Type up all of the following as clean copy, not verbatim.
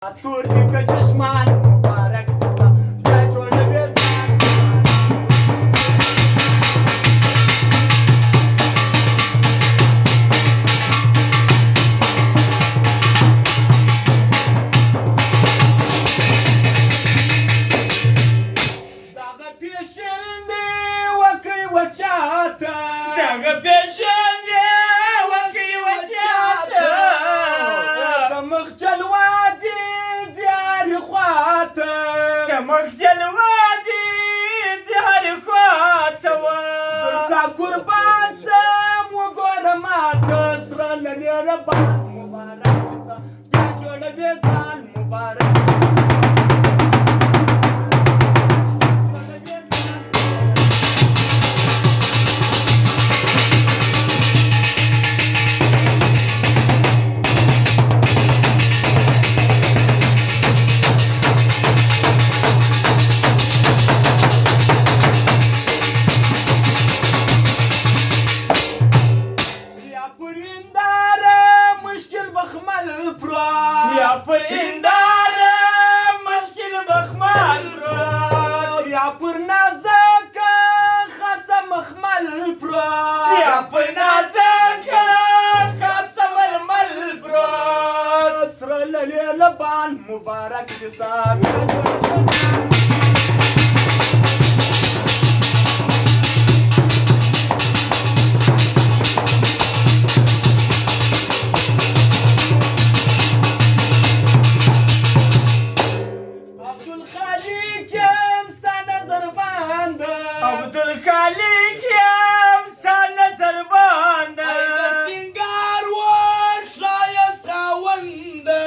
Turnică ceșman, mubarak disa, bia jole vezan. Daga peşinde vakıy vaçata, daga peşinde vakıy vaçata, da mıhcal vadi diyar khwata, da mıhcal vadi diyar khwata, da kurban sam و gormat srana leraban mubarak disa, bia jole vezan mubarak. يا پرنداره مشکل بخمل رو یا پر نازک خاصه مخمل پرو یا پر نازک خاصه ململ برو سر لبان مبارک دسا عبدالخالق یم ستا نظر بانده سنگار ور شایست خاونده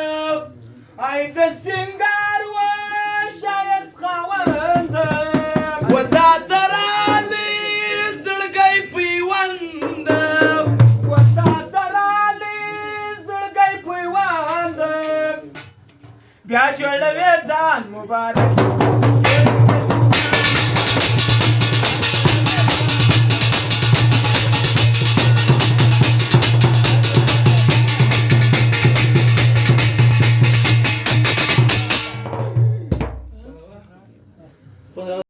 ای د سنگار ور شایست خاونده و دا درالی زړګی پیونده و دا درالی زړګی پیونده بیا جوړوي ځان مبارک